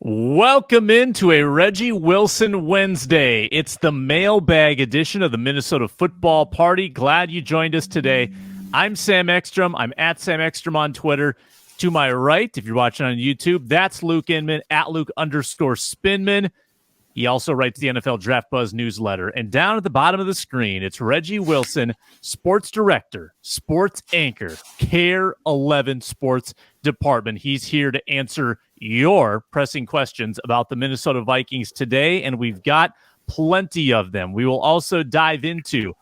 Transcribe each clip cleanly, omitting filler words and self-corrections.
Welcome into a Reggie Wilson Wednesday. It's the Mailbag edition of the Minnesota Football Party. Glad you joined us today. I'm Sam Ekstrom. I'm at Sam Ekstrom on Twitter. To my right, if you're watching on YouTube, that's Luke Inman, at Luke_Spinman. He also writes the NFL Draft Buzz newsletter. And down at the bottom of the screen, it's Reggie Wilson, sports director, sports anchor, Care 11 Sports Department. He's here to answer your pressing questions about the Minnesota Vikings today, and we've got plenty of them. We will also dive into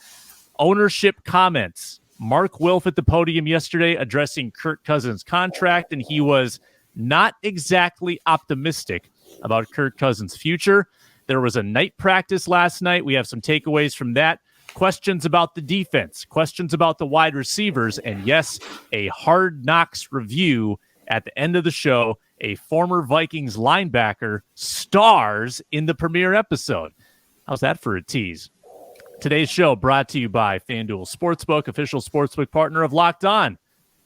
ownership comments. Mark Wilf at the podium yesterday addressing Kirk Cousins' contract, and he was not exactly optimistic about Kirk Cousins' future. There was a night practice last night. We have some takeaways from that. Questions about the defense, questions about the wide receivers, and yes, a Hard Knocks review at the end of the show. A former Vikings linebacker stars in the premiere episode. How's that for a tease? Today's show brought to you by FanDuel Sportsbook, official sportsbook partner of Locked On.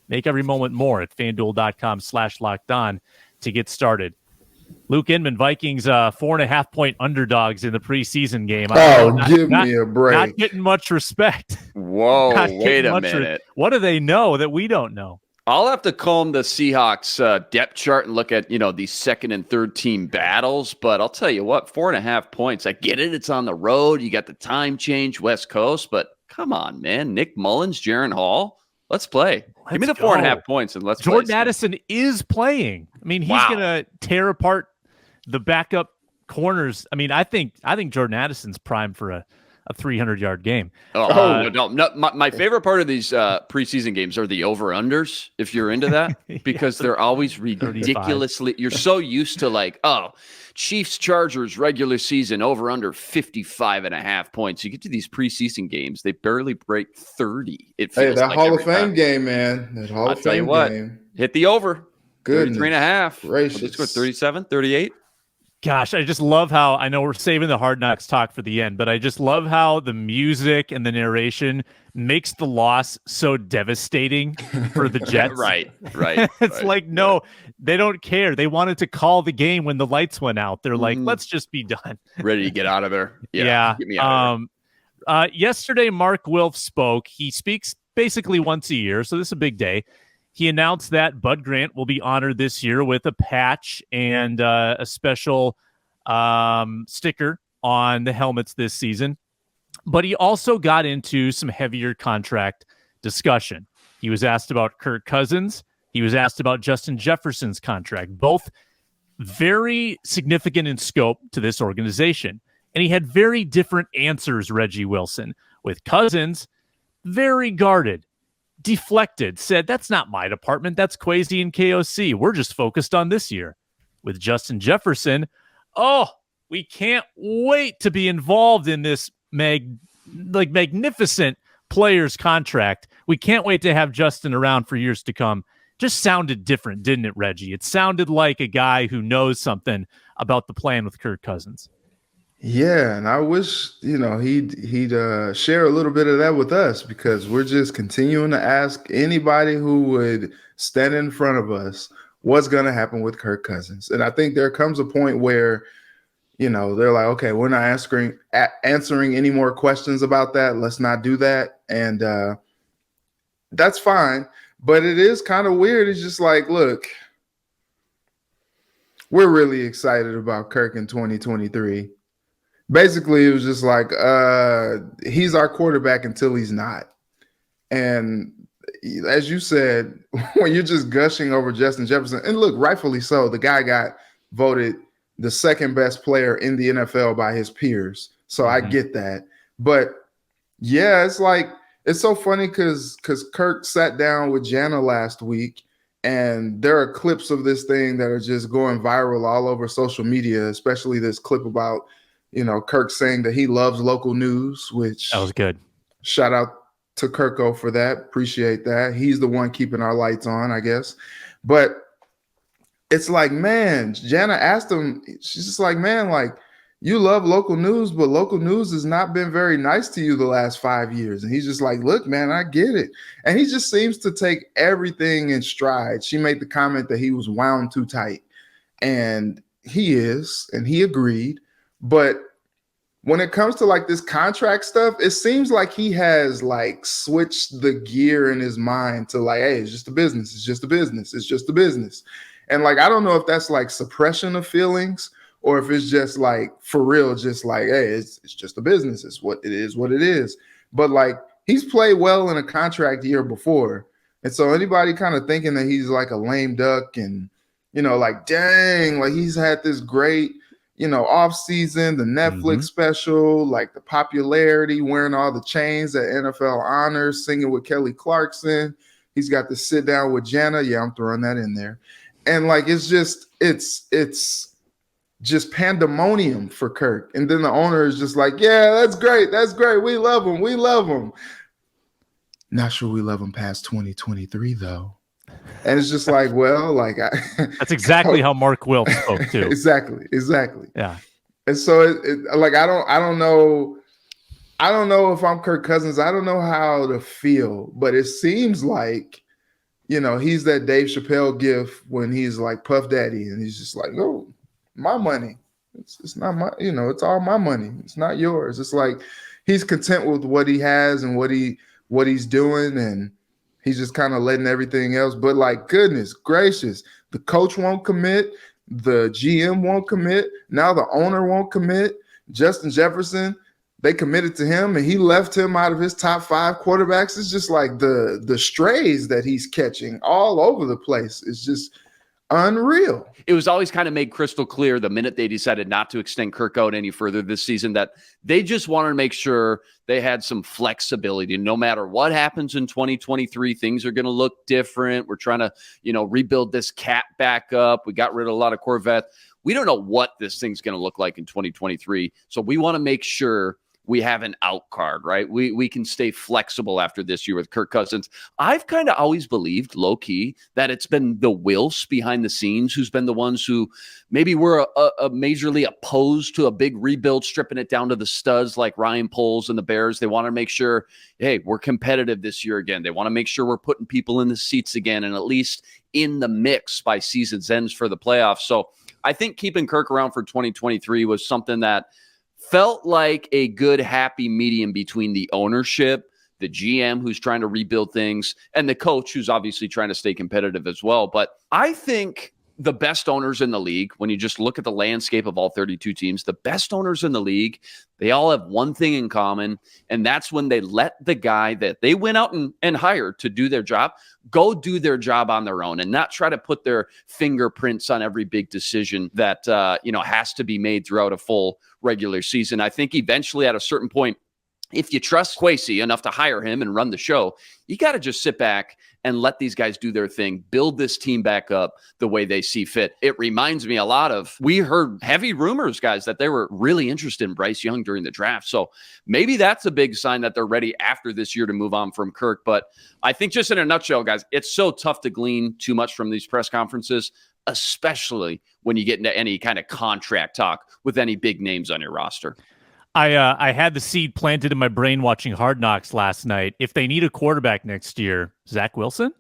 Make every moment more at FanDuel.com/LockedOn to get started. Luke Inman, Vikings 4.5-point underdogs in the preseason game. Give me a break. Not getting much respect. Whoa, wait a minute. What do they know that we don't know? I'll have to comb the Seahawks depth chart and look at, these second and third team battles. But I'll tell you what, 4.5 points. I get it. It's on the road. You got the time change, West Coast. But come on, man. Nick Mullins, Jaron Hall. Let's play. Give me the 4.5 points and let's play. Jordan Addison is playing. I mean, he's going to tear apart the backup corners. I mean, I think Jordan Addison's primed for a 300-yard game. No. My favorite part of these preseason games are the over-unders, if you're into that, because they're always ridiculously – you're so used to Chiefs-Chargers regular season over-under 55.5 points. You get to these preseason games, they barely break 30. It feels that like Hall of Fame game, man. That Hall of Fame game. Hit the over. Goodness 33.5. gracious. Let's go 37, 38. Gosh, I just love how, I know we're saving the Hard Knocks talk for the end, but I just love how the music and the narration makes the loss so devastating for the Jets. Right. No, they don't care. They wanted to call the game when the lights went out. They're like, let's just be done. Ready to get out of there. Yeah. Get me out of there. Yesterday, Mark Wilf spoke. He speaks basically once a year, so this is a big day. He announced that Bud Grant will be honored this year with a patch and a special sticker on the helmets this season. But he also got into some heavier contract discussion. He was asked about Kirk Cousins. He was asked about Justin Jefferson's contract, both very significant in scope to this organization. And he had very different answers, Reggie Wilson. With Cousins, very guarded. Deflected, said, that's not my department. That's Kwesi and KOC. We're just focused on this year. With Justin Jefferson, we can't wait to be involved in this magnificent player's contract. We can't wait to have Justin around for years to come. Just sounded different, didn't it, Reggie? It sounded like a guy who knows something about the plan with Kirk Cousins. Yeah, and I wish, he'd share a little bit of that with us, because we're just continuing to ask anybody who would stand in front of us what's going to happen with Kirk Cousins. And I think there comes a point where, they're like, okay, we're not answering any more questions about that. Let's not do that. And that's fine. But it is kind of weird. It's just like, look, we're really excited about Kirk in 2023. Basically, it was just like, he's our quarterback until he's not. And as you said, when you're just gushing over Justin Jefferson, and look, rightfully so, the guy got voted the second best player in the NFL by his peers. So I get that. But yeah, it's like, it's so funny because Kirk sat down with Jana last week, and there are clips of this thing that are just going viral all over social media, especially this clip about, Kirk saying that he loves local news, which that was good. Shout out to Kirko for that. Appreciate that. He's the one keeping our lights on, I guess. But it's like, man, Jana asked him, she's just like, man, like, you love local news, but local news has not been very nice to you the last 5 years. And he's just like, look, man, I get it. And he just seems to take everything in stride. She made the comment that he was wound too tight. And he is, and he agreed. But when it comes to like this contract stuff, it seems like he has like switched the gear in his mind to like, hey, it's just a business. It's just a business. It's just a business. And like, I don't know if that's like suppression of feelings or if it's just like for real, just like, hey, it's just a business. It's what it is, what it is. But like, he's played well in a contract year before. And so anybody kind of thinking that he's like a lame duck and, like, dang, like he's had this great, off season, the Netflix special, like the popularity, wearing all the chains at NFL honors, singing with Kelly Clarkson. He's got to sit down with Jana. Yeah, I'm throwing that in there. And like, it's just pandemonium for Kirk. And then the owner is just like, yeah, that's great. That's great. We love him. We love him. Not sure we love him past 2023 though. And it's just like, well, like that's exactly how Mark Wilf spoke too. Exactly. Yeah. And so like I don't know if I'm Kirk Cousins. I don't know how to feel, but it seems like, he's that Dave Chappelle gif when he's like Puff Daddy and he's just like, no, my money. It's not my, it's all my money. It's not yours. It's like he's content with what he has and what he's doing, and he's just kind of letting everything else. But like, goodness gracious, the coach won't commit. The GM won't commit. Now the owner won't commit. Justin Jefferson, they committed to him and he left him out of his top 5 quarterbacks. It's just like the strays that he's catching all over the place. It's just unreal. It was always kind of made crystal clear the minute they decided not to extend Kirk out any further this season that they just wanted to make sure they had some flexibility. No matter what happens in 2023, things are going to look different. We're trying to, rebuild this cap back up. We got rid of a lot of Corvette. We don't know what this thing's going to look like in 2023. So we want to make sure we have an out card, right? We can stay flexible after this year with Kirk Cousins. I've kind of always believed, low key, that it's been the Wilfs behind the scenes who's been the ones who maybe were a majorly opposed to a big rebuild, stripping it down to the studs like Ryan Poles and the Bears. They want to make sure, hey, we're competitive this year again. They want to make sure we're putting people in the seats again and at least in the mix by season's ends for the playoffs. So I think keeping Kirk around for 2023 was something that felt like a good, happy medium between the ownership, the GM who's trying to rebuild things, and the coach who's obviously trying to stay competitive as well. But I think the best owners in the league, when you just look at the landscape of all 32 teams, the best owners in the league, they all have one thing in common, and that's when they let the guy that they went out and hired to do their job go do their job on their own and not try to put their fingerprints on every big decision that has to be made throughout a full regular season. I think eventually at a certain point, if you trust Kwesi enough to hire him and run the show, you got to just sit back and let these guys do their thing, build this team back up the way they see fit. It reminds me a lot of, we heard heavy rumors, guys, that they were really interested in Bryce Young during the draft. So maybe that's a big sign that they're ready after this year to move on from Kirk. But I think just in a nutshell, guys, it's so tough to glean too much from these press conferences, especially when you get into any kind of contract talk with any big names on your roster. I had the seed planted in my brain watching Hard Knocks last night. If they need a quarterback next year, Zach Wilson?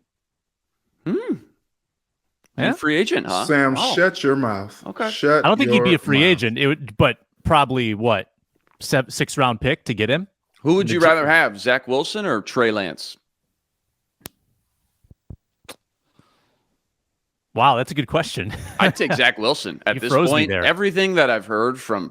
Yeah. Free agent, huh? Sam, shut your mouth. Okay. I don't think he'd be a free agent. But probably what? 6th round pick to get him? Who would you rather have, Zach Wilson or Trey Lance? Wow, that's a good question. I'd take Zach Wilson at this point. Everything that I've heard from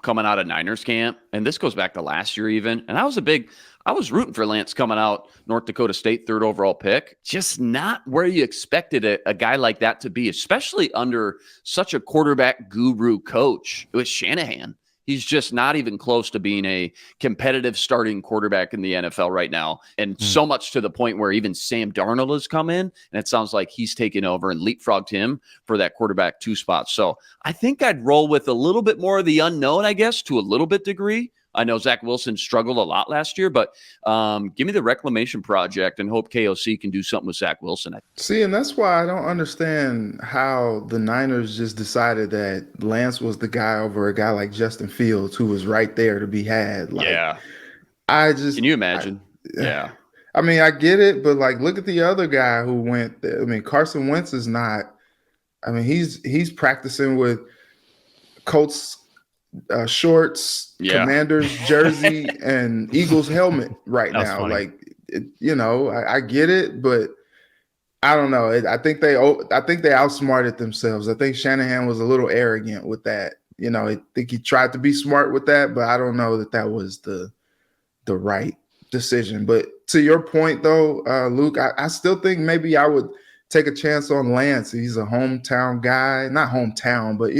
coming out of Niners camp, and this goes back to last year even, and I was rooting for Lance coming out, North Dakota State, 3rd overall pick. Just not where you expected a guy like that to be, especially under such a quarterback guru coach. It was Shanahan. He's just not even close to being a competitive starting quarterback in the NFL right now. And so much to the point where even Sam Darnold has come in, and it sounds like he's taken over and leapfrogged him for that quarterback 2 spot. So I think I'd roll with a little bit more of the unknown, I guess, to a little bit degree. I know Zach Wilson struggled a lot last year, but give me the reclamation project and hope KOC can do something with Zach Wilson. See, and that's why I don't understand how the Niners just decided that Lance was the guy over a guy like Justin Fields, who was right there to be had. Like, yeah. Can you imagine? Yeah. I mean, I get it, but like, look at the other guy who went there. I mean, Carson Wentz is not. I mean, he's practicing with Colts shorts, Commanders jersey, and Eagles helmet right now. Funny. Like, I get it, but I don't know. I think they outsmarted themselves. I think Shanahan was a little arrogant with that. I think he tried to be smart with that, but I don't know that was the right decision. But to your point, though, Luke, I still think maybe I would take a chance on Lance. He's a hometown guy, not hometown, but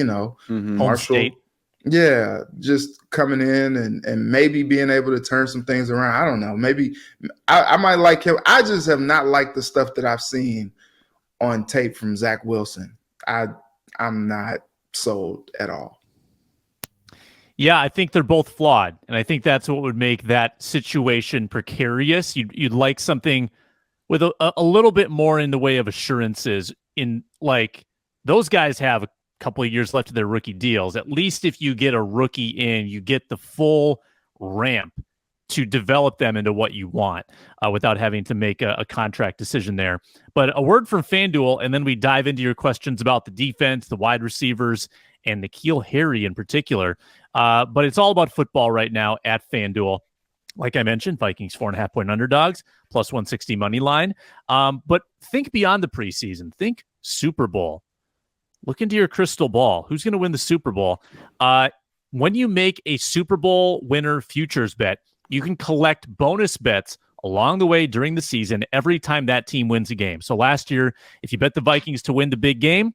Marshall. Home state. Yeah, just coming in and maybe being able to turn some things around. I don't know. Maybe I might like him. I just have not liked the stuff that I've seen on tape from Zach Wilson. I'm not sold at all. Yeah, I think they're both flawed, and I think that's what would make that situation precarious. You'd like something with a little bit more in the way of assurances. In like those guys have a couple of years left of their rookie deals. At least if you get a rookie in, you get the full ramp to develop them into what you want without having to make a contract decision there. But a word from FanDuel, and then we dive into your questions about the defense, the wide receivers, and N'Keal Harry in particular. But it's all about football right now at FanDuel. Like I mentioned, Vikings 4.5-point underdogs, plus 160 money line. But think beyond the preseason. Think Super Bowl. Look into your crystal ball. Who's going to win the Super Bowl? When you make a Super Bowl winner futures bet, you can collect bonus bets along the way during the season every time that team wins a game. So last year, if you bet the Vikings to win the big game,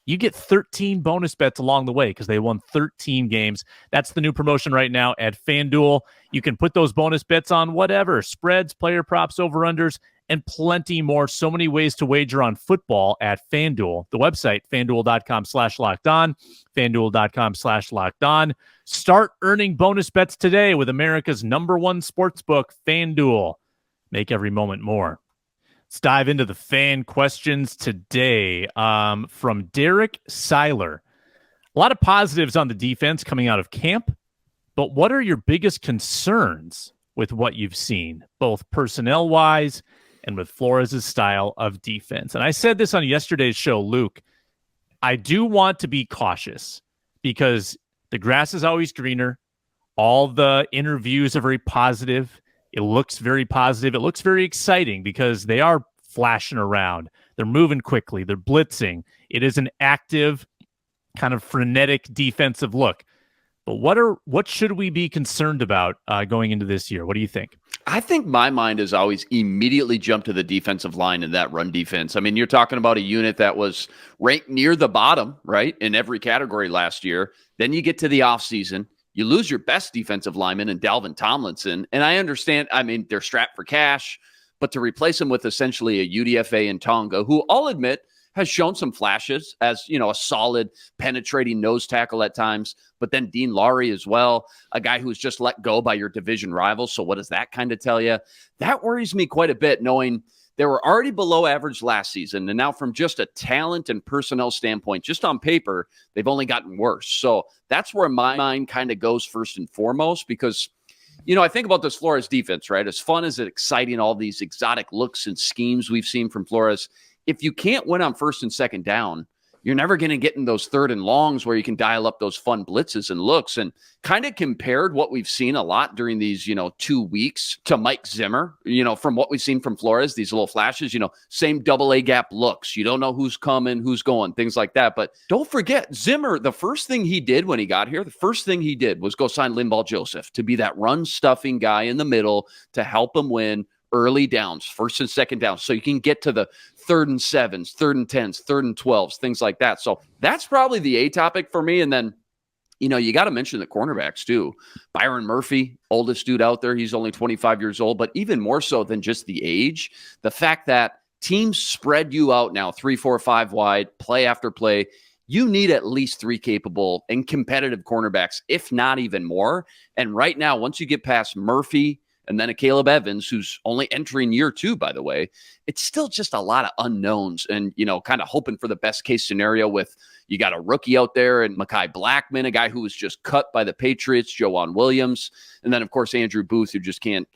you get 13 bonus bets along the way because they won 13 games. That's the new promotion right now at FanDuel. You can put those bonus bets on whatever, spreads, player props, over-unders, and plenty more. So many ways to wager on football at FanDuel. The website, FanDuel.com/lockedon, FanDuel.com/lockedon. Start earning bonus bets today with America's #1 sportsbook, FanDuel. Make every moment more. Let's dive into the fan questions today from Derek Seiler. A lot of positives on the defense coming out of camp, but what are your biggest concerns with what you've seen, both personnel-wise and with Flores' style of defense? And I said this on yesterday's show, Luke. I do want to be cautious because the grass is always greener. All the interviews are very positive. It looks very positive. It looks very exciting because they are flashing around. They're moving quickly. They're blitzing. It is an active, kind of frenetic defensive look. But what should we be concerned about going into this year? What do you think? I think my mind has always immediately jumped to the defensive line and that run defense. I mean, you're talking about a unit that was ranked near the bottom, right, in every category last year. Then you get to the offseason. You lose your best defensive lineman in Dalvin Tomlinson. And I understand, I mean, they're strapped for cash, but to replace him with essentially a UDFA and Tonga, who I'll admit has shown some flashes as, a solid penetrating nose tackle at times, but then Dean Laurie as well, a guy who was just let go by your division rival. So what does that kind of tell you? That worries me quite a bit, knowing they were already below average last season. And now from just a talent and personnel standpoint, just on paper, they've only gotten worse. So that's where my mind kind of goes first and foremost, because I think about this Flores defense, right? As fun as exciting, all these exotic looks and schemes we've seen from Flores, if you can't win on first and second down, you're never going to get in those third and longs where you can dial up those fun blitzes and looks. And kind of compared what we've seen a lot during these, 2 weeks to Mike Zimmer, from what we've seen from Flores, these little flashes, same double A gap looks. You don't know who's coming, who's going, things like that. But don't forget, Zimmer, the first thing he did when he got here, was go sign Linval Joseph to be that run stuffing guy in the middle to help him win early downs, first and second downs, so you can get to the 3rd and 7s, 3rd and 10s, 3rd and 12s, things like that. So that's probably the A topic for me. And then, you got to mention the cornerbacks too. Byron Murphy, oldest dude out there. He's only 25 years old, but even more so than just the age, the fact that teams spread you out now 3, 4, 5 wide, play after play. You need at least 3 capable and competitive cornerbacks, if not even more. And right now, once you get past Murphy, and then a Caleb Evans, who's only entering year 2, by the way, it's still just a lot of unknowns and, kind of hoping for the best case scenario with you got a rookie out there and Mekhi Blackman, a guy who was just cut by the Patriots, Joanne Williams, and then, of course, Andrew Booth, who just can't,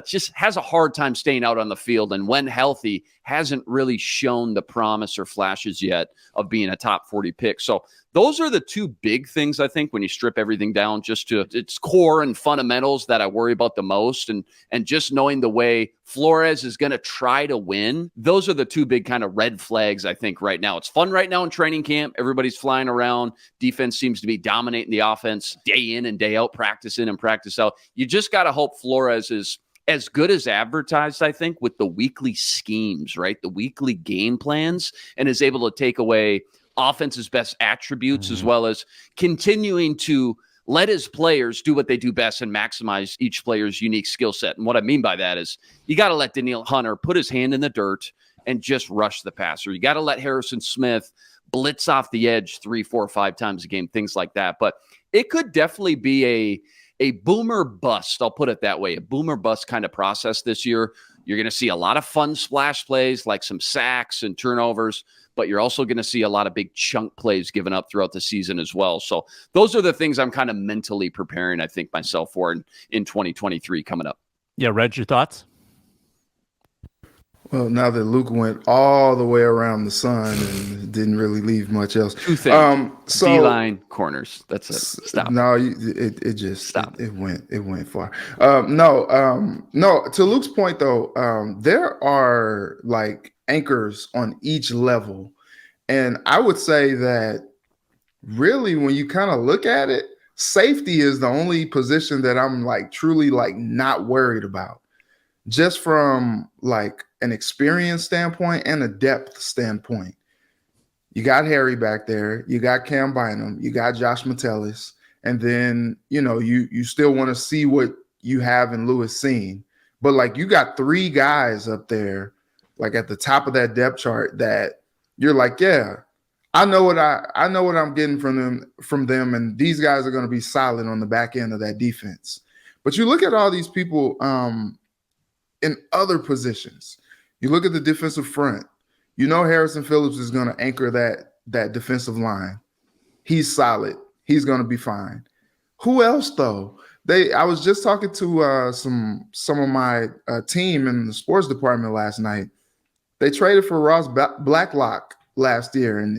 just has a hard time staying out on the field. And when healthy, hasn't really shown the promise or flashes yet of being a top 40 pick. So those are the two big things, I think, when you strip everything down just to its core and fundamentals that I worry about the most. And just knowing the way Flores is going to try to win, those are the two big kind of red flags, I think, right now. It's fun right now in training camp. Everybody's flying around. Defense seems to be dominating the offense day in and day out, practice in and practice out. You just got to hope Flores is as good as advertised, I think, with the weekly schemes, right? The weekly game plans, and is able to take away offense's best attributes as well as continuing to let his players do what they do best and maximize each player's unique skill set. And what I mean by that is you got to let Danielle Hunter put his hand in the dirt and just rush the passer. You got to let Harrison Smith blitz off the edge 3, 4, 5 times a game, things like that. But it could definitely be a boomer bust, I'll put it that way, a boomer bust kind of process this year. You're going to see a lot of fun splash plays, like some sacks and turnovers, but you're also going to see a lot of big chunk plays given up throughout the season as well. So those are the things I'm kind of mentally preparing, I think, myself for in 2023 coming up. Yeah, Reg, your thoughts? Well, now that Luke went all the way around the sun and didn't really leave much else. Two things. So D-line, corners. That's it. Stop. No, it just Stop. It went far. No. To Luke's point though, there are like anchors on each level, and I would say that really when you kind of look at it, safety is the only position that I'm like truly like not worried about, just from like an experience standpoint and a depth standpoint. You got Harry back there, you got Cam Bynum, you got Josh Metellus, and then you still want to see what you have in Lewis Seen. But like you got 3 guys up there, like at the top of that depth chart that you're like, yeah, I know what I'm getting from them, and these guys are going to be solid on the back end of that defense. But you look at all these people in other positions. You look at the defensive front. Harrison Phillips is going to anchor that defensive line. He's solid. He's going to be fine. Who else though? I was just talking to some of my team in the sports department last night. They traded for Ross Blacklock last year, and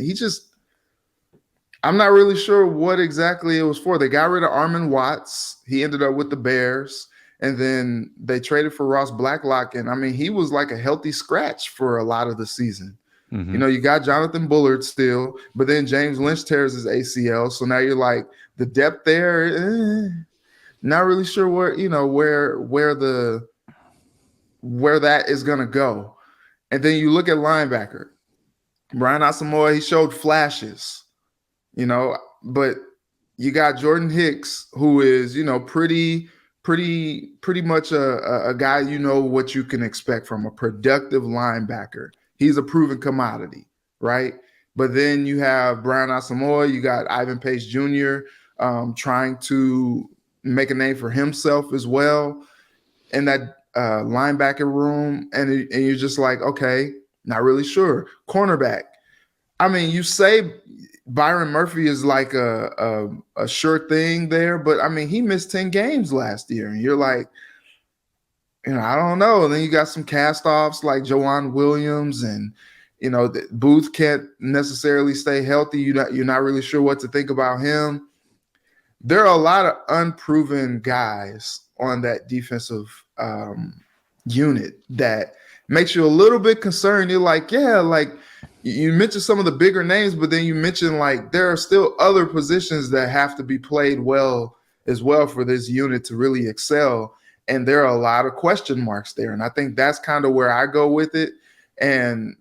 I'm not really sure what exactly it was for. They got rid of Armon Watts. He ended up with the Bears. And then they traded for Ross Blacklock. And I mean, he was like a healthy scratch for a lot of the season. Mm-hmm. You got Jonathan Bullard still, but then James Lynch tears his ACL. So now you're like the depth there, not really sure where that is going to go. And then you look at linebacker, Brian Asamoah, he showed flashes, but you got Jordan Hicks, who is, pretty much a guy what you can expect from a productive linebacker. He's a proven commodity, right? But then you have Brian Asamoah, you got Ivan Pace Jr. Trying to make a name for himself as well in that linebacker room, and you're just like, okay, not really sure. Cornerback, I mean, you say Byron Murphy is like a sure thing there, but I mean, he missed 10 games last year, and you're like, I don't know. And then you got some cast-offs like Joanne Williams, and Booth can't necessarily stay healthy. You're not really sure what to think about him. There are a lot of unproven guys on that defensive unit that makes you a little bit concerned. You're like, yeah, like you mentioned some of the bigger names, but then you mentioned like there are still other positions that have to be played well as well for this unit to really excel. And there are a lot of question marks there. And I think that's kind of where I go with it. And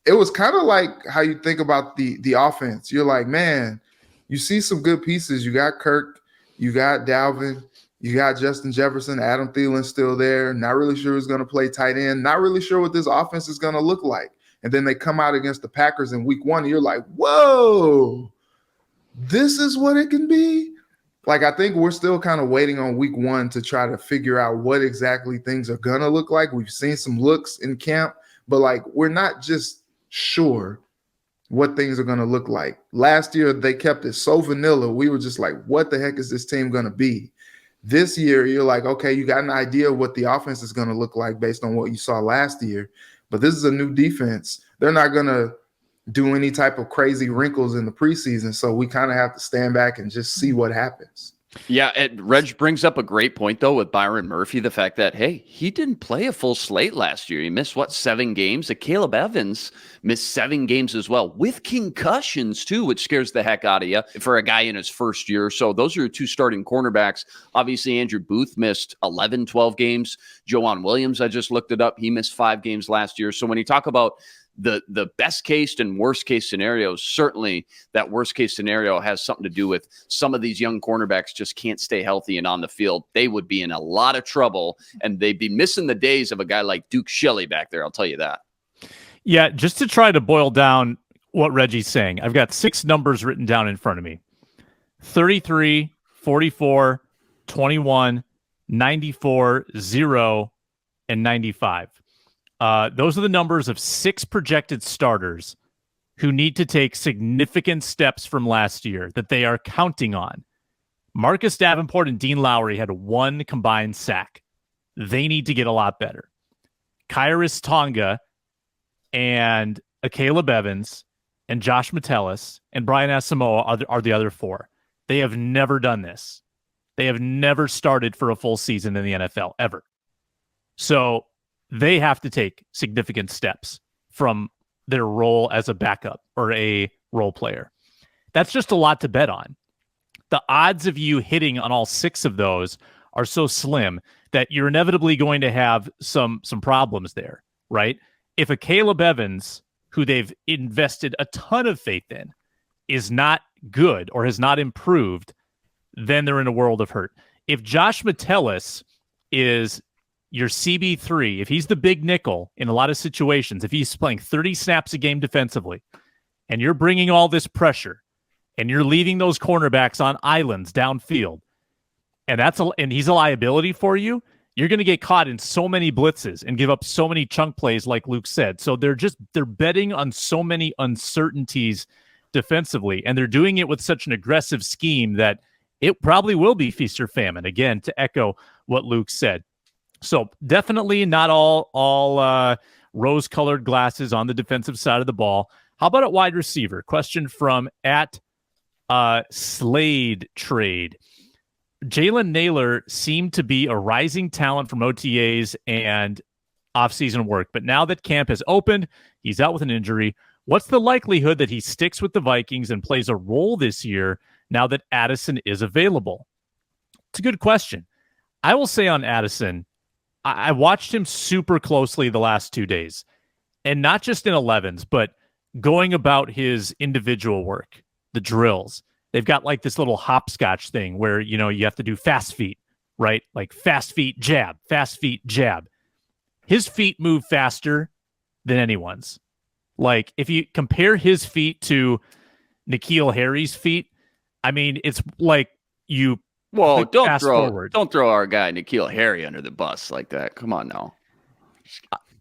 it was kind of like how you think about the offense. You're like, man, you see some good pieces. You got Kirk, you got Dalvin, you got Justin Jefferson, Adam Thielen's still there. Not really sure who's going to play tight end. Not really sure what this offense is going to look like. And then they come out against the Packers in week 1, and you're like, whoa, this is what it can be? Like, I think we're still kind of waiting on week 1 to try to figure out what exactly things are going to look like. We've seen some looks in camp, but like we're not just sure what things are going to look like. Last year, they kept it so vanilla. We were just like, what the heck is this team going to be? This year, you're like, okay, you got an idea of what the offense is going to look like based on what you saw last year. But this is a new defense. They're not going to do any type of crazy wrinkles in the preseason. So we kind of have to stand back and just see what happens. Yeah, and Reg brings up a great point, though, with Byron Murphy, the fact that, hey, he didn't play a full slate last year. He missed, 7 games? Caleb Evans missed 7 games as well, with concussions, too, which scares the heck out of you for a guy in his first year. So those are your 2 starting cornerbacks. Obviously, Andrew Booth missed 11, 12 games. Joanne Williams, I just looked it up. He missed 5 games last year. So when you talk about the best case and worst case scenarios, certainly that worst case scenario has something to do with some of these young cornerbacks just can't stay healthy and on the field. They would be in a lot of trouble, and they'd be missing the days of a guy like Duke Shelley back there. I'll tell you that. Yeah, just to try to boil down what Reggie's saying, I've got 6 numbers written down in front of me: 33, 44, 21, 94, 0, and 95. Those are the numbers of 6 projected starters who need to take significant steps from last year that they are counting on. Marcus Davenport and Dean Lowry had 1 combined sack. They need to get a lot better. Kairos Tonga and Caleb Evans and Josh Metellus and Brian Asamoah are the other 4. They have never done this. They have never started for a full season in the NFL, ever. So they have to take significant steps from their role as a backup or a role player. That's just a lot to bet on. The odds of you hitting on all 6 of those are so slim that you're inevitably going to have some problems there, right? If a Caleb Evans, who they've invested a ton of faith in, is not good or has not improved, then they're in a world of hurt. If Josh Metellus is your CB3, if he's the big nickel in a lot of situations, if he's playing 30 snaps a game defensively, and you're bringing all this pressure, and you're leaving those cornerbacks on islands downfield, and he's a liability for you, you're going to get caught in so many blitzes and give up so many chunk plays, like Luke said. So they're betting on so many uncertainties defensively, and they're doing it with such an aggressive scheme that it probably will be feast or famine, again, to echo what Luke said. So definitely not all rose-colored glasses on the defensive side of the ball. How about at wide receiver? Question from at Slade Trade. Jalen Nailor seemed to be a rising talent from OTAs and offseason work, but now that camp has opened, he's out with an injury. What's the likelihood that he sticks with the Vikings and plays a role this year now that Addison is available? It's a good question. I will say on Addison, I watched him super closely the last 2 days, and not just in 11s, but going about his individual work, the drills. They've got like this little hopscotch thing where, you have to do fast feet, right? Like fast feet, jab, fast feet, jab. His feet move faster than anyone's. Like if you compare his feet to N'Keal Harry's feet, I mean, it's like you Whoa, don't throw our guy N'Keal Harry under the bus like that. Come on now.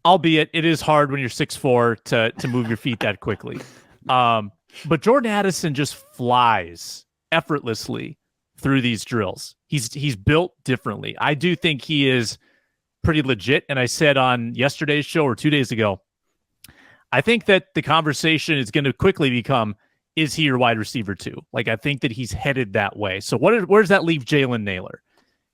Albeit it is hard when you're 6'4" to move your feet that quickly. But Jordan Addison just flies effortlessly through these drills. He's built differently. I do think he is pretty legit. And I said on yesterday's show or 2 days ago, I think that the conversation is going to quickly become, is he your wide receiver too? Like, I think that he's headed that way. So where does that leave Jalen Nailor?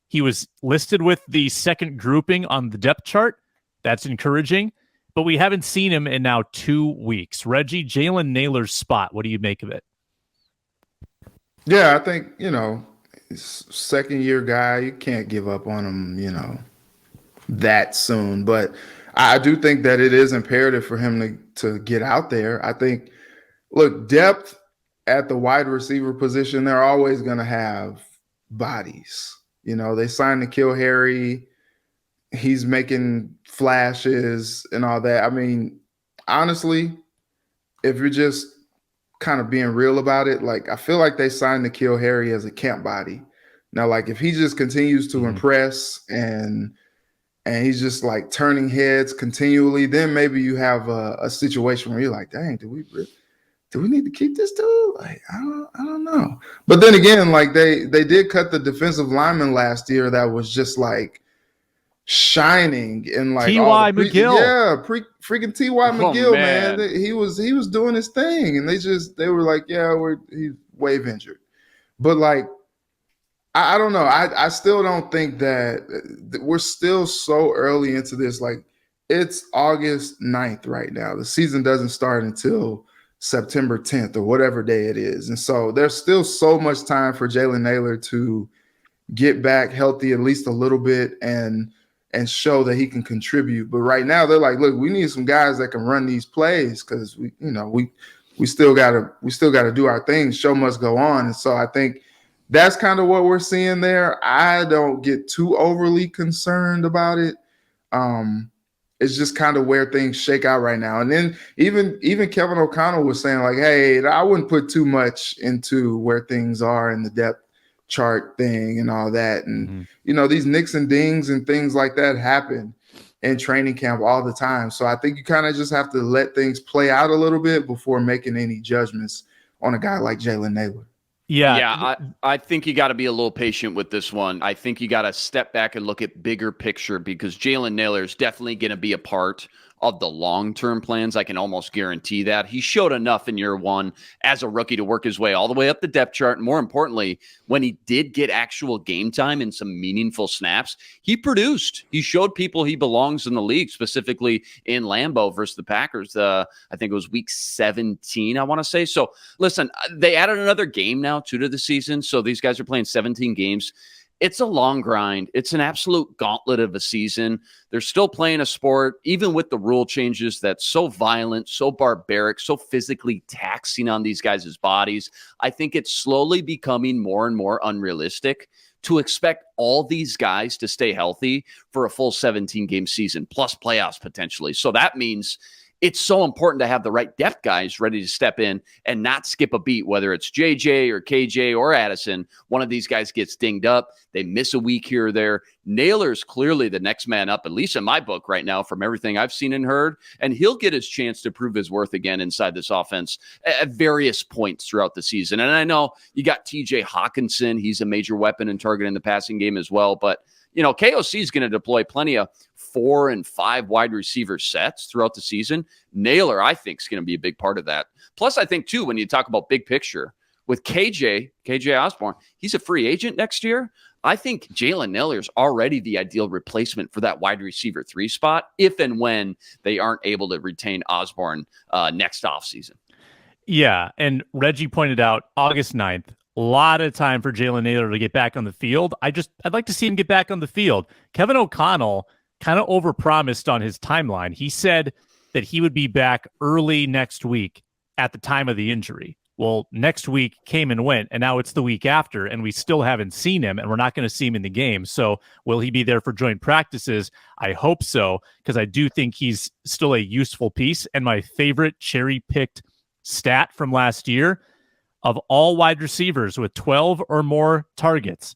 He was listed with the second grouping on the depth chart. That's encouraging, but we haven't seen him in now 2 weeks. Reggie, Jalen Nailor's spot, what do you make of it? Yeah, I think, second-year guy, you can't give up on him, that soon. But I do think that it is imperative for him to get out there. I think, look, depth at the wide receiver position, they're always going to have bodies. They signed N'Keal Harry. He's making flashes and all that. I mean, honestly, if you're just kind of being real about it, like I feel like they signed N'Keal Harry as a camp body. Now, like if he just continues to impress and and he's just like turning heads continually, then maybe you have a situation where you're like, dang, do we need to keep this dude? Like, I don't know. But then again, like they did cut the defensive lineman last year that was just like shining in like T.Y. McGill. Freaking T.Y. McGill, man. He was doing his thing, and they were like, yeah, he's wave injured. But like, I don't know. I still don't think that we're still so early into this. Like, it's August 9th right now. The season doesn't start until September 10th or whatever day it is. And so there's still so much time for Jalen Nailor to get back healthy at least a little bit and show that he can contribute. But right now they're like, look, we need some guys that can run these plays because we still gotta do our thing. Show must go on. And so I think that's kind of what we're seeing there. I don't get too overly concerned about it. It's just kind of where things shake out right now. And then even Kevin O'Connell was saying like, hey, I wouldn't put too much into where things are in the depth chart thing and all that. And, these nicks and dings and things like that happen in training camp all the time. So I think you kind of just have to let things play out a little bit before making any judgments on a guy like Jalen Nailor. Yeah, I think you got to be a little patient with this one. I think you got to step back and look at bigger picture because Jalen Nailor is definitely going to be a part of the long-term plans. I can almost guarantee that. He showed enough in year one as a rookie to work his way all the way up the depth chart. And more importantly, when he did get actual game time and some meaningful snaps, he produced. He showed people he belongs in the league, specifically in Lambeau versus the Packers. I think it was week 17, I want to say. So listen, they added another game now to the season. So these guys are playing 17 games. It's a long grind. It's an absolute gauntlet of a season. They're still playing a sport, even with the rule changes that's so violent, so barbaric, so physically taxing on these guys' bodies. I think it's slowly becoming more and more unrealistic to expect all these guys to stay healthy for a full 17-game season, plus playoffs potentially. So that means it's so important to have the right depth guys ready to step in and not skip a beat, whether it's JJ or KJ or Addison. One of these guys gets dinged up. They miss a week here or there. Nailor's clearly the next man up, at least in my book right now, from everything I've seen and heard. And he'll get his chance to prove his worth again inside this offense at various points throughout the season. And I know you got TJ Hawkinson. He's a major weapon and target in the passing game as well. But KOC is going to deploy plenty of 4 and 5 wide receiver sets throughout the season. Nailor, I think, is going to be a big part of that. Plus, I think, too, when you talk about big picture, with KJ Osborne, he's a free agent next year. I think Jalen Nailor is already the ideal replacement for that wide receiver 3 spot if and when they aren't able to retain Osborne next offseason. Yeah, and Reggie pointed out August 9th. A lot of time for Jalen Nailor to get back on the field. I'd like to see him get back on the field. Kevin O'Connell kind of overpromised on his timeline. He said that he would be back early next week at the time of the injury. Well, next week came and went, and now it's the week after, and we still haven't seen him, and we're not going to see him in the game. So will he be there for joint practices? I hope so, because I do think he's still a useful piece. And my favorite cherry-picked stat from last year, of all wide receivers with 12 or more targets,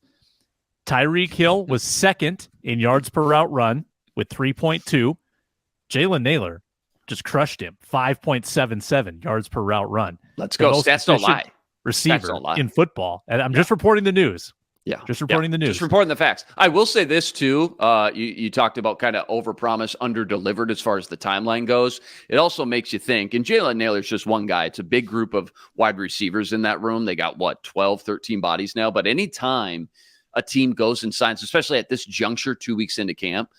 Tyreek Hill was second in yards per route run with 3.2. Jalen Nailor just crushed him, 5.77 yards per route run. Let's go. Stats don't lie. Receiver in football. And I'm just reporting the news. Yeah. Just reporting the news. Just reporting the facts. I will say this, too. You talked about kind of overpromise, under-delivered as far as the timeline goes. It also makes you think, and Jalen Nailor's just one guy. It's a big group of wide receivers in that room. They got, 12, 13 bodies now. But anytime a team goes and signs, especially at this juncture 2 weeks into camp,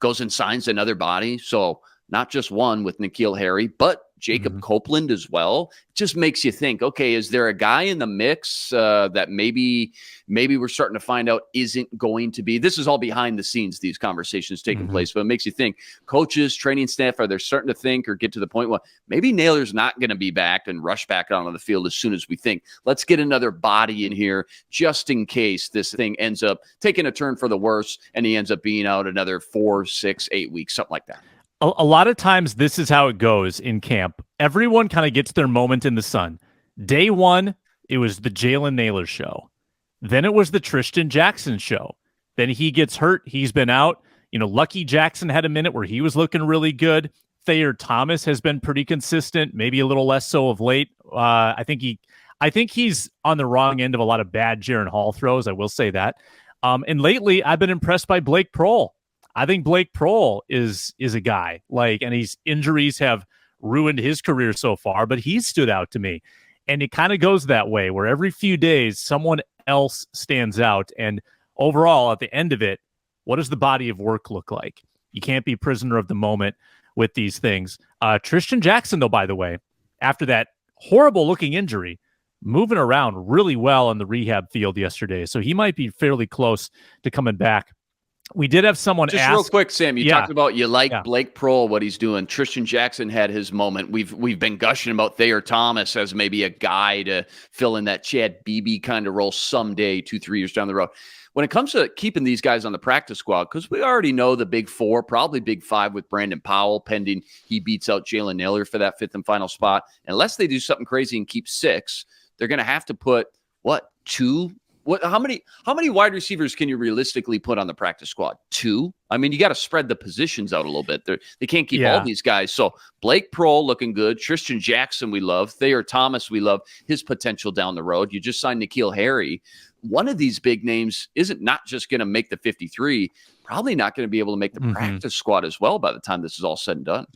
goes and signs another body. So not just one with N'Keal Harry, but Jacob Copeland as well. It just makes you think, okay, is there a guy in the mix that maybe we're starting to find out isn't going to be? This is all behind the scenes, these conversations taking place, but it makes you think, coaches, training staff, are they starting to think or get to the point where maybe Nailor's not going to be back and rush back onto the field as soon as we think? Let's get another body in here just in case this thing ends up taking a turn for the worse and he ends up being out another 4, 6, 8 weeks, something like that. A lot of times this is how it goes in camp. Everyone kind of gets their moment in the sun. Day one, it was the Jalen Nailor show. Then it was the Tristan Jackson show. Then he gets hurt. He's been out. Lucky Jackson had a minute where he was looking really good. Thayer Thomas has been pretty consistent, maybe a little less so of late. I think he's on the wrong end of a lot of bad Jaron Hall throws. I will say that. And lately, I've been impressed by Blake Prohl. I think Blake Prohl is a guy and his injuries have ruined his career so far, but he's stood out to me. And it kind of goes that way where every few days someone else stands out. And overall, at the end of it, what does the body of work look like? You can't be prisoner of the moment with these things. Tristan Jackson, though, by the way, after that horrible looking injury, moving around really well on the rehab field yesterday. So he might be fairly close to coming back. We did have someone just ask, real quick, Sam, you talked about Blake Prohl, what he's doing. Tristan Jackson had his moment. We've been gushing about Thayer Thomas as maybe a guy to fill in that Chad Beebe kind of role someday, 2-3 years down the road. When it comes to keeping these guys on the practice squad, because we already know the big four, probably big five with Brandon Powell, pending he beats out Jalen Nailor for that fifth and final spot. Unless they do something crazy and keep six, they're going to have to put, two? How many wide receivers can you realistically put on the practice squad? Two? I mean, you got to spread the positions out a little bit. They can't keep all these guys. So Blake Prohl looking good. Tristan Jackson we love. Thayer Thomas we love. His potential down the road. You just signed N'Keal Harry. One of these big names isn't not just going to make the 53, probably not going to be able to make the practice squad as well by the time this is all said and done.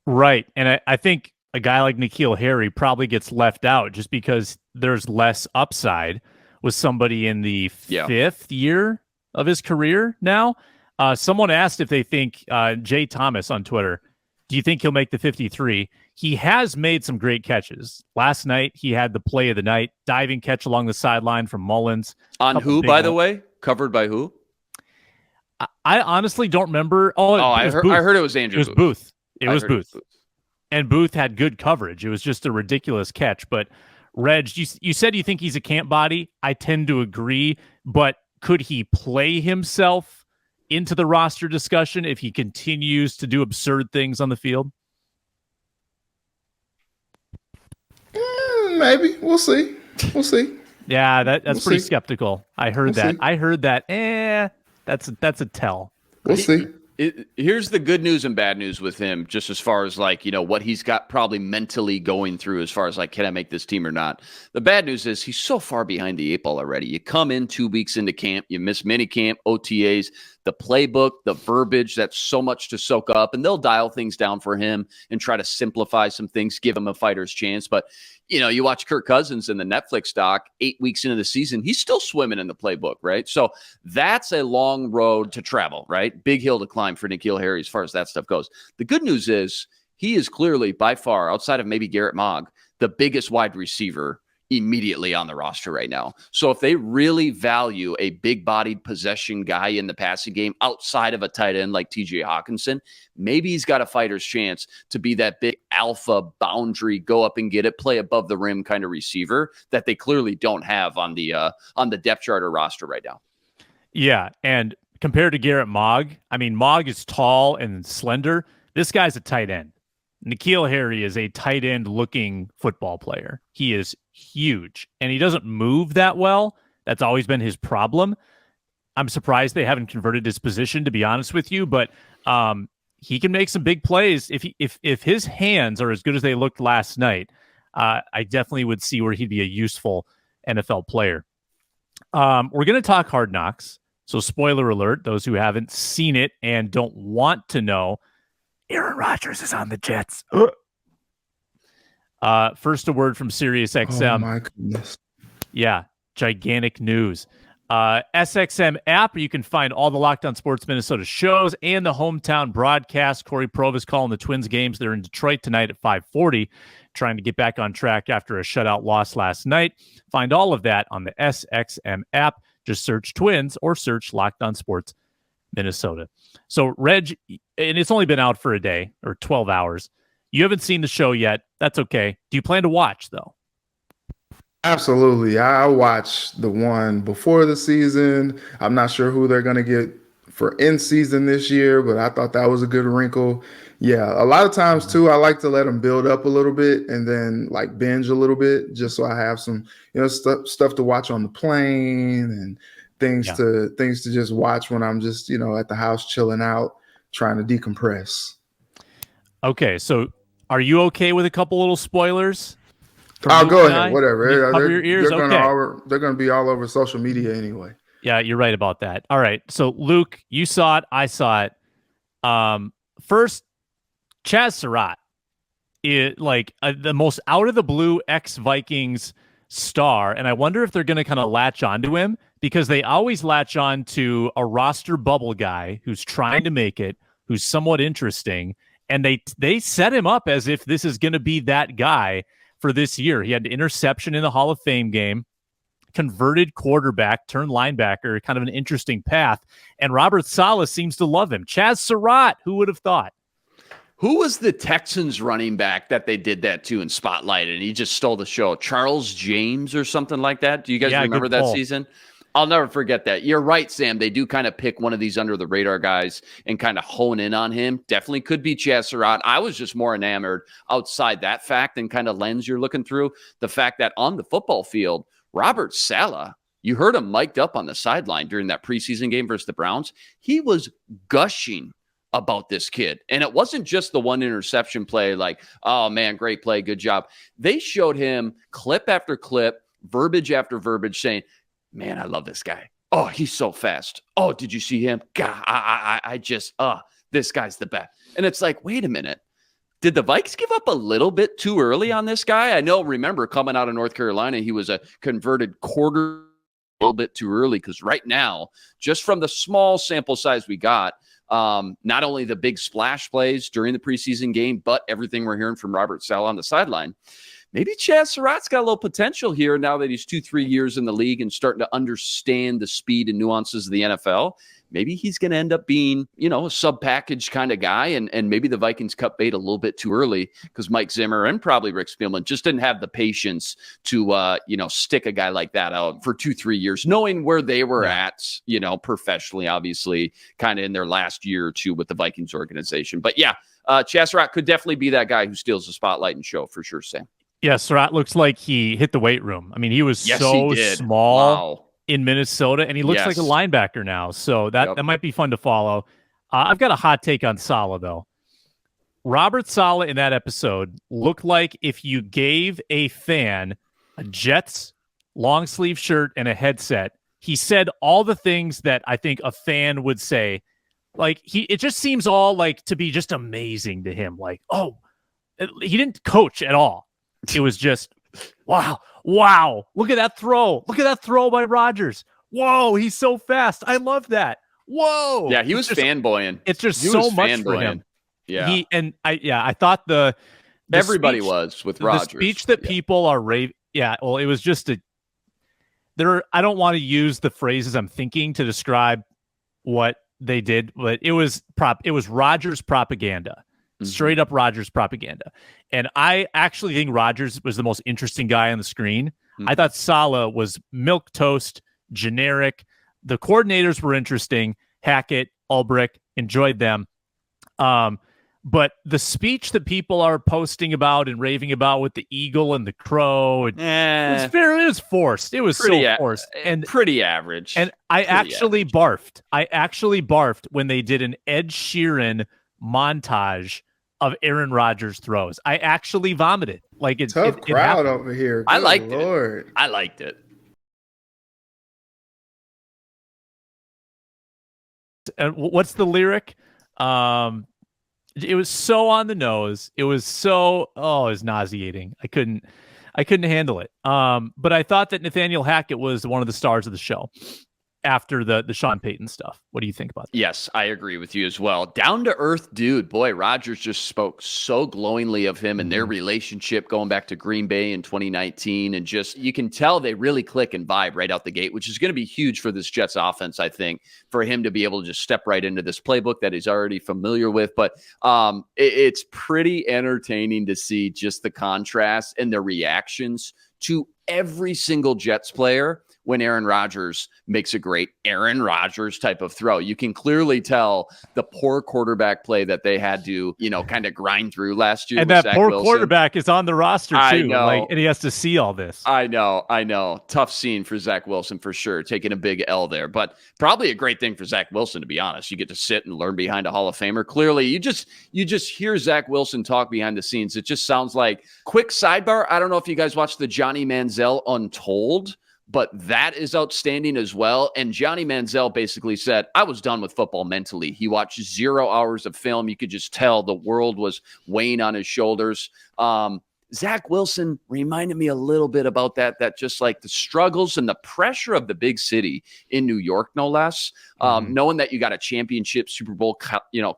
Right. And I think a guy like N'Keal Harry probably gets left out just because there's less upside with somebody in the fifth year of his career now. Someone asked if they think Jay Thomas on Twitter, do you think he'll make the 53? He has made some great catches. Last night, he had the play of the night, diving catch along the sideline from Mullins. On who, by the way? Covered by who? I honestly don't remember. I heard it was Andrew Booth. It was Booth. And Booth had good coverage. It was just a ridiculous catch. But, Reg, you said you think he's a camp body. I tend to agree. But could he play himself into the roster discussion if he continues to do absurd things on the field? Maybe. We'll see. Yeah, that's pretty skeptical. I heard that. That's a tell. We'll see. Here's the good news and bad news with him, just as far as what he's got probably mentally going through as far as can I make this team or not? The bad news is he's so far behind the eight ball already. You come in 2 weeks into camp, you miss mini camp, OTAs, the playbook, the verbiage, that's so much to soak up, and they'll dial things down for him and try to simplify some things, give him a fighter's chance. But you watch Kirk Cousins in the Netflix doc, 8 weeks into the season, he's still swimming in the playbook, right? So that's a long road to travel, right? Big hill to climb for N'Keal Harry as far as that stuff goes. The good news is he is clearly by far, outside of maybe Garrett Mogg, the biggest wide receiver immediately on the roster right now. So if they really value a big-bodied possession guy in the passing game outside of a tight end like TJ Hawkinson, maybe he's got a fighter's chance to be that big alpha boundary, go up and get it, play above the rim kind of receiver that they clearly don't have on the depth chart or roster right now. Yeah, and compared to Garrett Mogg, I mean, Mogg is tall and slender. This guy's a tight end. N'Keal Harry is a tight end looking football player. He is huge and he doesn't move that well. That's always been his problem. I'm surprised they haven't converted his position, to be honest with you, but he can make some big plays. If his hands are as good as they looked last night, I definitely would see where he'd be a useful NFL player. We're going to talk Hard Knocks. So spoiler alert, those who haven't seen it and don't want to know, Aaron Rodgers is on the Jets. First, a word from SiriusXM. Oh, my goodness. Yeah, gigantic news. SXM app, you can find all the Locked On Sports Minnesota shows and the hometown broadcast. Corey Provis calling the Twins games. They're in Detroit tonight at 5:40, trying to get back on track after a shutout loss last night. Find all of that on the SXM app. Just search Twins or search Locked On Sports Minnesota. So, Reg, and it's only been out for a day or 12 hours. You haven't seen the show yet. That's okay. Do you plan to watch, though? Absolutely. I watched the one before the season. I'm not sure who they're going to get for in season this year, but I thought that was a good wrinkle. Yeah, a lot of times, too, I like to let them build up a little bit and then binge a little bit just so I have some stuff to watch on the plane and things to just watch when I'm just, at the house chilling out, trying to decompress. Okay, so are you okay with a couple little spoilers? I'll go ahead. Whatever. Cover your ears. They're gonna be all over social media anyway. Yeah, you're right about that. All right. So Luke, you saw it. I saw it. First, Chaz Surat, the most out of the blue ex-Vikings star, and I wonder if they're going to kind of latch onto him, because they always latch on to a roster bubble guy who's trying to make it, who's somewhat interesting, and they set him up as if this is going to be that guy for this year. He had an interception in the Hall of Fame game, converted quarterback, turned linebacker, kind of an interesting path, and Robert Saleh seems to love him. Chaz Surat, who would have thought? Who was the Texans running back that they did that to in Spotlight, and he just stole the show? Charles James or something like that? Do you guys remember that season? I'll never forget that. You're right, Sam. They do kind of pick one of these under-the-radar guys and kind of hone in on him. Definitely could be Chaz Surat. I was just more enamored outside that fact and kind of lens you're looking through, the fact that on the football field, Robert Saleh, you heard him mic'd up on the sideline during that preseason game versus the Browns. He was gushing about this kid. And it wasn't just the one interception play like, oh, man, great play, good job. They showed him clip after clip, verbiage after verbiage saying, man, I love this guy. Oh, he's so fast. Oh, did you see him? God, I just, this guy's the best. And it's like, wait a minute. Did the Vikes give up a little bit too early on this guy? I know, remember, coming out of North Carolina, he was a converted quarter a little bit too early, because right now, just from the small sample size we got, not only the big splash plays during the preseason game, but everything we're hearing from Robert Saleh on the sideline, maybe Chaz Surat's got a little potential here now that he's 2-3 years in the league and starting to understand the speed and nuances of the NFL. Maybe he's going to end up being, a sub-package kind of guy, and maybe the Vikings cut bait a little bit too early because Mike Zimmer and probably Rick Spielman just didn't have the patience to, stick a guy like that out for 2-3 years, knowing where they were at, professionally, obviously, kind of in their last year or two with the Vikings organization. But yeah, Chaz Surat could definitely be that guy who steals the spotlight and show for sure, Sam. Yeah, Surat looks like he hit the weight room. I mean, he was so small in Minnesota, and he looks like a linebacker now. So that might be fun to follow. I've got a hot take on Saleh, though. Robert Saleh in that episode looked like if you gave a fan a Jets long sleeve shirt and a headset, he said all the things that I think a fan would say. Like, it just seems all like to be just amazing to him. Like, oh, he didn't coach at all. It was just, wow, look at that throw. Look at that throw by Rodgers. Whoa, he's so fast. I love that. Whoa. Yeah, he was fanboying. It's just so much for him. Yeah. I thought everybody was with Rodgers. The speech that people are raving. Yeah, well, it was just I don't want to use the phrases I'm thinking to describe what they did, but it was Rodgers propaganda. Straight up Rodgers propaganda. And I actually think Rodgers was the most interesting guy on the screen. I thought Saleh was milquetoast, generic. The coordinators were interesting. Hackett, Ulbrich, enjoyed them. But the speech that people are posting about and raving about with the eagle and the crow, it was forced. It was forced and pretty average. And I actually barfed when they did an Ed Sheeran montage of Aaron Rodgers throws. I actually vomited. Like it's tough crowd over here. I liked it. I liked it. And what's the lyric? It was so on the nose. It was so it was nauseating. I couldn't handle it. But I thought that Nathaniel Hackett was one of the stars of the show after the Sean Payton stuff. What do you think about that? Yes, I agree with you as well. Down to earth dude. Boy, Rodgers just spoke so glowingly of him and their relationship going back to Green Bay in 2019. And just, you can tell they really click and vibe right out the gate, which is going to be huge for this Jets offense, I think, for him to be able to just step right into this playbook that he's already familiar with. But it's pretty entertaining to see just the contrast and the reactions to every single Jets player when Aaron Rodgers makes a great Aaron Rodgers type of throw. You can clearly tell the poor quarterback play that they had to, kind of grind through last year. And with that Zach poor Wilson. quarterback is on the roster too. I know. And he has to see all this. I know. Tough scene for Zach Wilson for sure, taking a big L there, but probably a great thing for Zach Wilson, to be honest. You get to sit and learn behind a Hall of Famer. Clearly, you just hear Zach Wilson talk behind the scenes. It just sounds like, quick sidebar, I don't know if you guys watched the Johnny Manziel Untold, but that is outstanding as well. And Johnny Manziel basically said, I was done with football mentally. He watched 0 hours of film. You could just tell the world was weighing on his shoulders. Zach Wilson reminded me a little bit about that just like the struggles and the pressure of the big city in New York, no less. Knowing that you got a championship Super Bowl,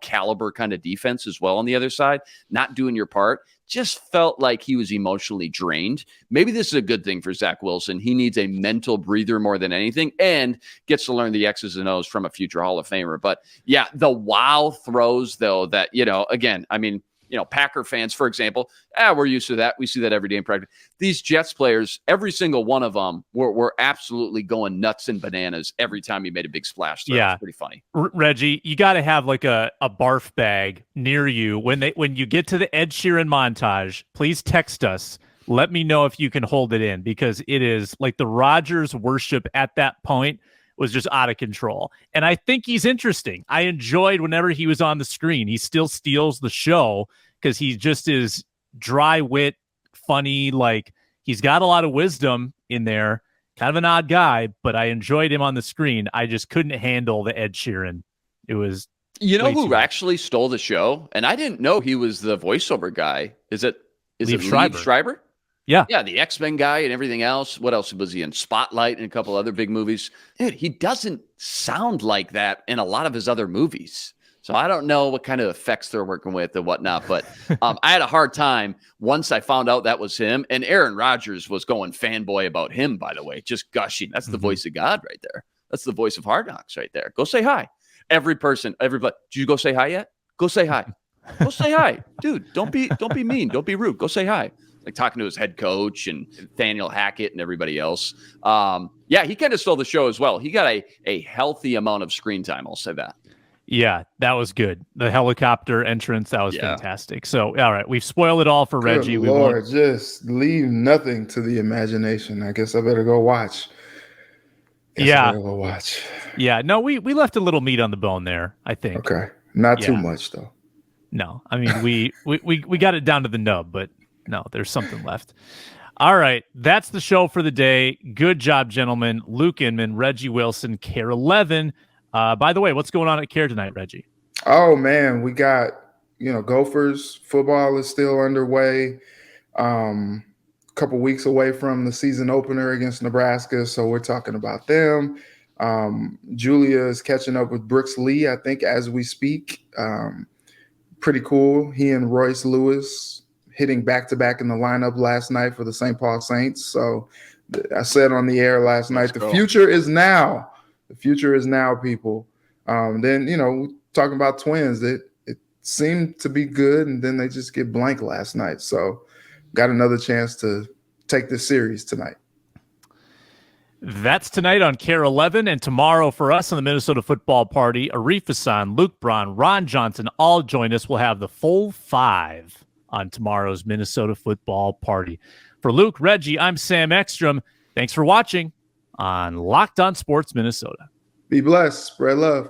caliber kind of defense as well on the other side, not doing your part, just felt like he was emotionally drained. Maybe this is a good thing for Zach Wilson. He needs a mental breather more than anything and gets to learn the X's and O's from a future Hall of Famer. But yeah, the wow throws though that, again, I mean, Packer fans, for example, we're used to that. We see that every day in practice. These Jets players, every single one of them were absolutely going nuts and bananas every time he made a big splash throw. Yeah. It's pretty funny. Reggie, you got to have like a barf bag near you. When you get to the Ed Sheeran montage, please text us. Let me know if you can hold it in, because it is like the Rodgers worship at that point was just out of control. And I think he's interesting. I enjoyed whenever he was on the screen. He still steals the show because he just is dry wit, funny. Like, he's got a lot of wisdom in there. Kind of an odd guy, but I enjoyed him on the screen. I just couldn't handle the Ed Sheeran. It was who actually stole the show? And I didn't know he was the voiceover guy. Is it Liev Schreiber? Yeah. Yeah, the X-Men guy and everything else. What else was he in? Spotlight and a couple other big movies. Dude, he doesn't sound like that in a lot of his other movies. So I don't know what kind of effects they're working with and whatnot. But I had a hard time once I found out that was him. And Aaron Rodgers was going fanboy about him, by the way, just gushing. That's the voice of God right there. That's the voice of Hard Knocks right there. Go say hi. Everybody. Did you go say hi yet? Go say hi. Go say hi. Dude, don't be mean. Don't be rude. Go say hi. Like talking to his head coach and Nathaniel Hackett and everybody else. Yeah, he kind of stole the show as well. He got a healthy amount of screen time. I'll say that. Yeah, that was good. The helicopter entrance, that was fantastic. So, all right, we've spoiled it all for Good Reggie. Lord, just leave nothing to the imagination. I guess I better go watch. Yeah, no, we left a little meat on the bone there, I think. Okay, not too much though. No, I mean we got it down to the nub, but no, there's something left. All right, that's the show for the day. Good job, gentlemen. Luke Inman, Reggie Wilson, Care 11. By the way, what's going on at Care tonight, Reggie? Oh man, we got Gophers football is still underway. A couple weeks away from the season opener against Nebraska, so we're talking about them. Julia is catching up with Brooks Lee, I think, as we speak. Pretty cool. He and Royce Lewis hitting back-to-back in the lineup last night for the St. Paul Saints. So I said on the air last night, the future is now. The future is now, people. Then, talking about Twins, it seemed to be good, and then they just get blank last night. So got another chance to take this series tonight. That's tonight on Care 11, and tomorrow for us on the Minnesota Football Party, Arif Hassan, Luke Braun, Ron Johnson all join us. We'll have the full five on tomorrow's Minnesota Football Party. For Luke, Reggie, I'm Sam Ekstrom. Thanks for watching on Locked On Sports Minnesota. Be blessed. Spread love.